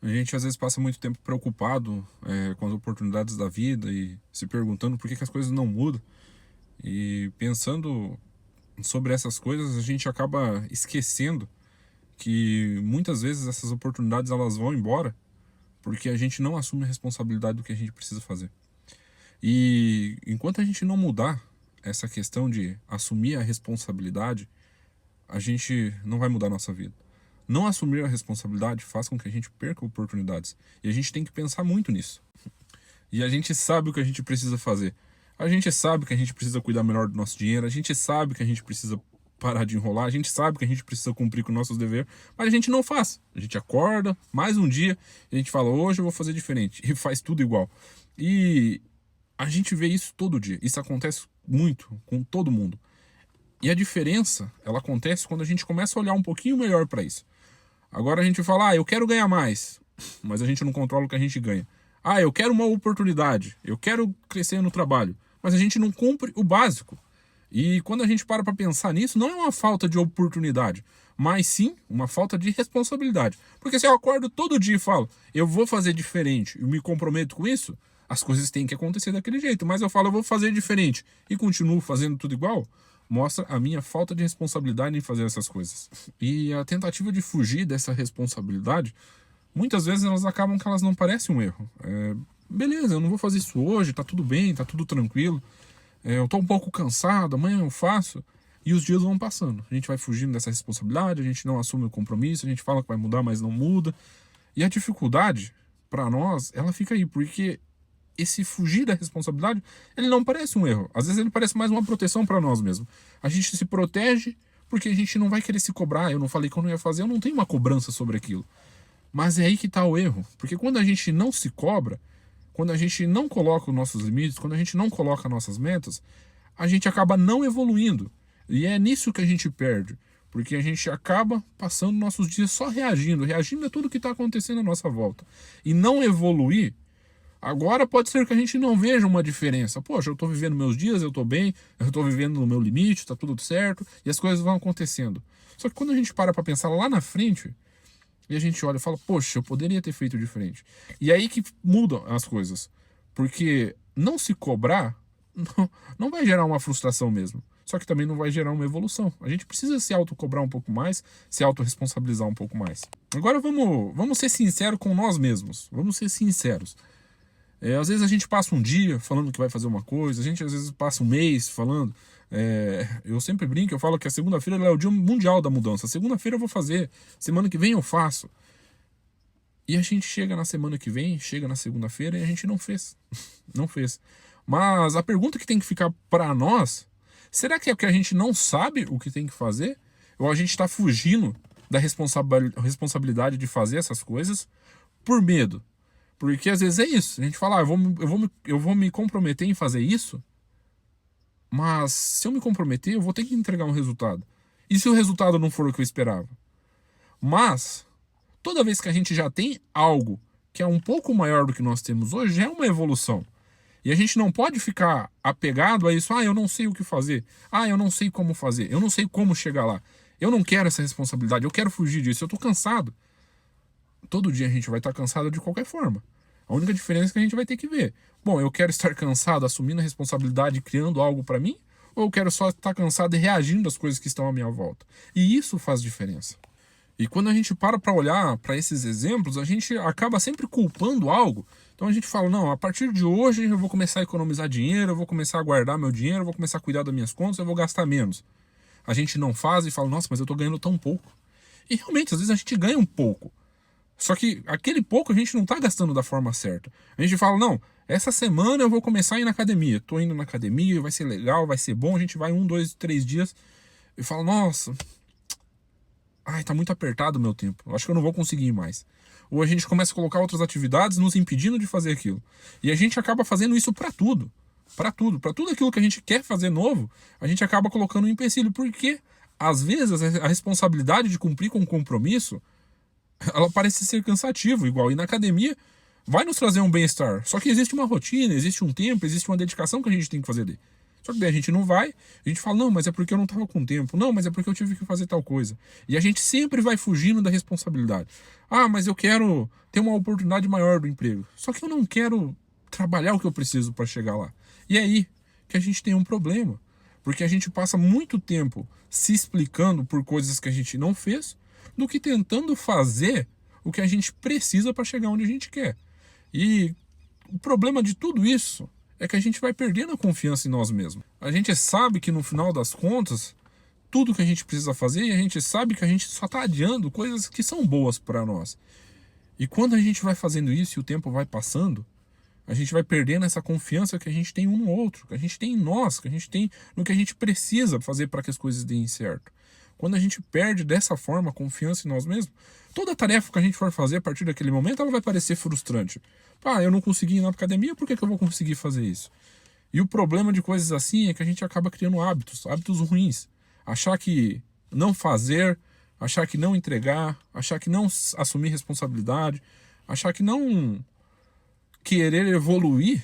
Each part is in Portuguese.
A gente às vezes passa muito tempo preocupado com as oportunidades da vida e se perguntando por que que as coisas não mudam. E pensando sobre essas coisas, a gente acaba esquecendo que muitas vezes essas oportunidades elas vão embora porque a gente não assume a responsabilidade do que a gente precisa fazer. E enquanto a gente não mudar essa questão de assumir a responsabilidade, a gente não vai mudar a nossa vida. Não assumir a responsabilidade faz com que a gente perca oportunidades. E a gente tem que pensar muito nisso. E a gente sabe o que a gente precisa fazer. A gente sabe que a gente precisa cuidar melhor do nosso dinheiro, a gente sabe que a gente precisa parar de enrolar, a gente sabe que a gente precisa cumprir com nossos deveres, mas a gente não faz. A gente acorda, mais um dia, e a gente fala, hoje eu vou fazer diferente, e faz tudo igual. E a gente vê isso todo dia. Isso acontece muito com todo mundo. E a diferença, ela acontece quando a gente começa a olhar um pouquinho melhor para isso. Agora a gente fala, eu quero ganhar mais, mas a gente não controla o que a gente ganha. Eu quero uma oportunidade, eu quero crescer no trabalho, mas a gente não cumpre o básico. E quando a gente para pensar nisso, não é uma falta de oportunidade, mas sim uma falta de responsabilidade. Porque se eu acordo todo dia e falo, eu vou fazer diferente e me comprometo com isso, as coisas têm que acontecer daquele jeito. Mas eu falo, eu vou fazer diferente e continuo fazendo tudo igual, mostra a minha falta de responsabilidade em fazer essas coisas. E a tentativa de fugir dessa responsabilidade, muitas vezes elas acabam que elas não parecem um erro. Beleza, eu não vou fazer isso hoje, tá tudo bem, tá tudo tranquilo. Eu tô um pouco cansado, amanhã eu faço. E os dias vão passando. A gente vai fugindo dessa responsabilidade, a gente não assume o compromisso, a gente fala que vai mudar, mas não muda. E a dificuldade, para nós, ela fica aí, porque esse fugir da responsabilidade, ele não parece um erro. Às vezes ele parece mais uma proteção para nós mesmos. A gente se protege porque a gente não vai querer se cobrar. Eu não falei que eu não ia fazer, eu não tenho uma cobrança sobre aquilo. Mas é aí que está o erro. Porque quando a gente não se cobra, quando a gente não coloca os nossos limites, quando a gente não coloca nossas metas, a gente acaba não evoluindo. E é nisso que a gente perde. Porque a gente acaba passando nossos dias só reagindo a tudo que está acontecendo à nossa volta. E não evoluir. Agora pode ser que a gente não veja uma diferença. Poxa, eu estou vivendo meus dias, eu estou bem, eu estou vivendo no meu limite, está tudo certo, e as coisas vão acontecendo. Só que quando a gente para pensar lá na frente, e a gente olha e fala, poxa, eu poderia ter feito diferente. E é aí que mudam as coisas. Porque não se cobrar não vai gerar uma frustração mesmo. Só que também não vai gerar uma evolução. A gente precisa se autocobrar um pouco mais, se autorresponsabilizar um pouco mais. Agora vamos ser sinceros com nós mesmos. Vamos ser sinceros. Às vezes a gente passa um dia falando que vai fazer uma coisa, a gente às vezes passa um mês falando. Eu sempre brinco, eu falo que a segunda-feira é o dia mundial da mudança. Segunda-feira eu vou fazer, semana que vem eu faço. E a gente chega na semana que vem, chega na segunda-feira e a gente não fez. Não fez. Mas a pergunta que tem que ficar para nós, será que é porque a gente não sabe o que tem que fazer? Ou a gente está fugindo da responsabilidade de fazer essas coisas por medo? Porque às vezes é isso. A gente fala, eu vou me comprometer em fazer isso, mas se eu me comprometer, eu vou ter que entregar um resultado. E se o resultado não for o que eu esperava? Mas, toda vez que a gente já tem algo que é um pouco maior do que nós temos hoje, é uma evolução. E a gente não pode ficar apegado a isso. Eu não sei o que fazer. Eu não sei como fazer. Eu não sei como chegar lá. Eu não quero essa responsabilidade. Eu quero fugir disso. Eu tô cansado. Todo dia a gente vai estar cansado de qualquer forma. A única diferença é que a gente vai ter que ver. Bom, eu quero estar cansado assumindo a responsabilidade e criando algo para mim? Ou eu quero só estar cansado e reagindo às coisas que estão à minha volta? E isso faz diferença. E quando a gente para olhar para esses exemplos, a gente acaba sempre culpando algo. Então a gente fala, não, a partir de hoje eu vou começar a economizar dinheiro, eu vou começar a guardar meu dinheiro, eu vou começar a cuidar das minhas contas, eu vou gastar menos. A gente não faz e fala, nossa, mas eu tô ganhando tão pouco. E realmente, às vezes a gente ganha um pouco. Só que aquele pouco a gente não tá gastando da forma certa. A gente fala, não, essa semana eu vou começar a ir na academia. Tô indo na academia, vai ser legal, vai ser bom, a gente vai 1, 2, 3 dias. E fala, nossa, tá muito apertado o meu tempo. Eu acho que eu não vou conseguir ir mais. Ou a gente começa a colocar outras atividades nos impedindo de fazer aquilo. E a gente acaba fazendo isso para tudo. Para tudo. Para tudo aquilo que a gente quer fazer novo, a gente acaba colocando um empecilho. Porque, às vezes, a responsabilidade de cumprir com o compromisso, ela parece ser cansativa. Igual ir na academia vai nos trazer um bem-estar. Só que existe uma rotina, existe um tempo, existe uma dedicação que a gente tem que fazer ali. Só que daí a gente não vai, a gente fala, não, mas é porque eu não estava com tempo, não, mas é porque eu tive que fazer tal coisa. E a gente sempre vai fugindo da responsabilidade. Ah, mas eu quero ter uma oportunidade maior do emprego. Só que eu não quero trabalhar o que eu preciso para chegar lá. E é aí que a gente tem um problema. Porque a gente passa muito tempo se explicando por coisas que a gente não fez, do que tentando fazer o que a gente precisa para chegar onde a gente quer. E o problema de tudo isso é que a gente vai perdendo a confiança em nós mesmos. A gente sabe que no final das contas, tudo que a gente precisa fazer, e a gente sabe que a gente só está adiando coisas que são boas para nós. E quando a gente vai fazendo isso e o tempo vai passando, a gente vai perdendo essa confiança que a gente tem um no outro, que a gente tem em nós, que a gente tem no que a gente precisa fazer para que as coisas deem certo. Quando a gente perde dessa forma a confiança em nós mesmos, toda tarefa que a gente for fazer a partir daquele momento, ela vai parecer frustrante. Ah, eu não consegui ir na academia, por que eu vou conseguir fazer isso? E o problema de coisas assim é que a gente acaba criando hábitos ruins. Achar que não fazer, achar que não entregar, achar que não assumir responsabilidade, achar que não querer evoluir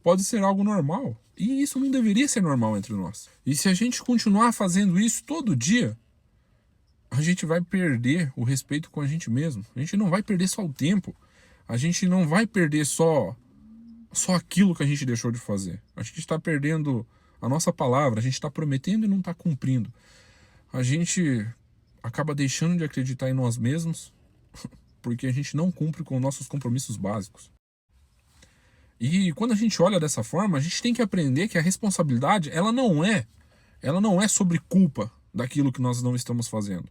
pode ser algo normal. E isso não deveria ser normal entre nós. E se a gente continuar fazendo isso todo dia, a gente vai perder o respeito com a gente mesmo. A gente não vai perder só o tempo. A gente não vai perder só aquilo que a gente deixou de fazer. A gente está perdendo a nossa palavra. A gente está prometendo e não está cumprindo. A gente acaba deixando de acreditar em nós mesmos porque a gente não cumpre com nossos compromissos básicos. E quando a gente olha dessa forma, a gente tem que aprender que a responsabilidade, ela não é sobre culpa daquilo que nós não estamos fazendo.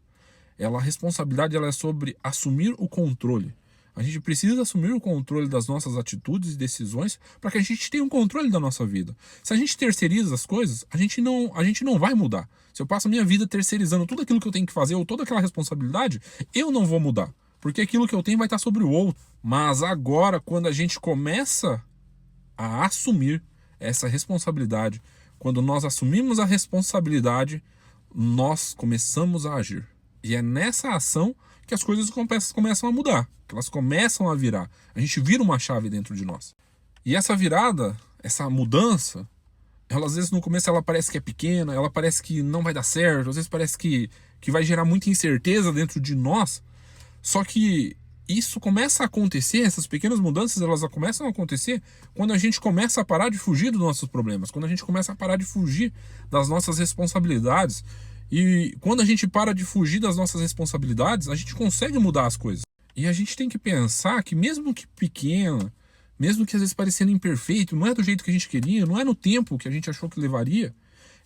A responsabilidade ela é sobre assumir o controle. A gente precisa assumir o controle das nossas atitudes e decisões para que a gente tenha um controle da nossa vida. Se a gente terceiriza as coisas, a gente não vai mudar. Se eu passo a minha vida terceirizando tudo aquilo que eu tenho que fazer ou toda aquela responsabilidade, eu não vou mudar. Porque aquilo que eu tenho vai estar sobre o outro. Mas agora, quando a gente começa a assumir essa responsabilidade, quando nós assumimos a responsabilidade, nós começamos a agir. E é nessa ação que as coisas começam a mudar, que elas começam a virar. A gente vira uma chave dentro de nós. E essa virada, essa mudança, ela às vezes no começo ela parece que é pequena, ela parece que não vai dar certo, às vezes parece que vai gerar muita incerteza dentro de nós. Só que isso começa a acontecer, essas pequenas mudanças elas começam a acontecer quando a gente começa a parar de fugir dos nossos problemas, quando a gente começa a parar de fugir das nossas responsabilidades. E quando a gente para de fugir das nossas responsabilidades, a gente consegue mudar as coisas. E a gente tem que pensar que mesmo que pequena, mesmo que às vezes parecendo imperfeito, não é do jeito que a gente queria, não é no tempo que a gente achou que levaria,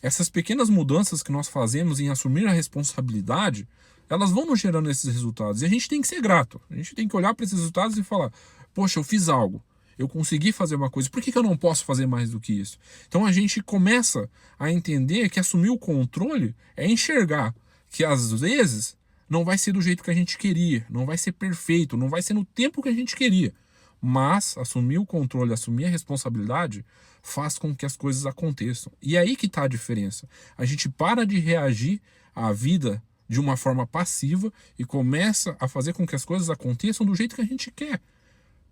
essas pequenas mudanças que nós fazemos em assumir a responsabilidade, elas vão nos gerando esses resultados. E a gente tem que ser grato. A gente tem que olhar para esses resultados e falar, poxa, eu fiz algo. Eu consegui fazer uma coisa. Por que eu não posso fazer mais do que isso? Então a gente começa a entender que assumir o controle é enxergar que às vezes não vai ser do jeito que a gente queria, não vai ser perfeito, não vai ser no tempo que a gente queria. Mas assumir o controle, assumir a responsabilidade faz com que as coisas aconteçam. E é aí que está a diferença. A gente para de reagir à vida de uma forma passiva e começa a fazer com que as coisas aconteçam do jeito que a gente quer.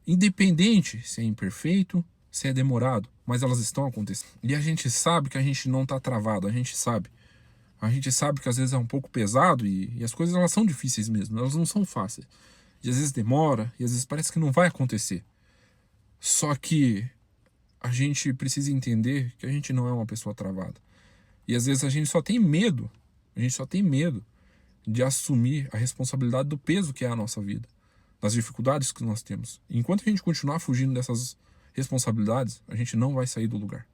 Independente se é imperfeito, se é demorado, mas elas estão acontecendo. E a gente sabe que a gente não está travado, a gente sabe. A gente sabe que às vezes é um pouco pesado e as coisas elas são difíceis mesmo, elas não são fáceis. E às vezes demora, e às vezes parece que não vai acontecer. Só que a gente precisa entender que a gente não é uma pessoa travada. E às vezes a gente só tem medo de assumir a responsabilidade do peso que é a nossa vida, das dificuldades que nós temos. Enquanto a gente continuar fugindo dessas responsabilidades, a gente não vai sair do lugar.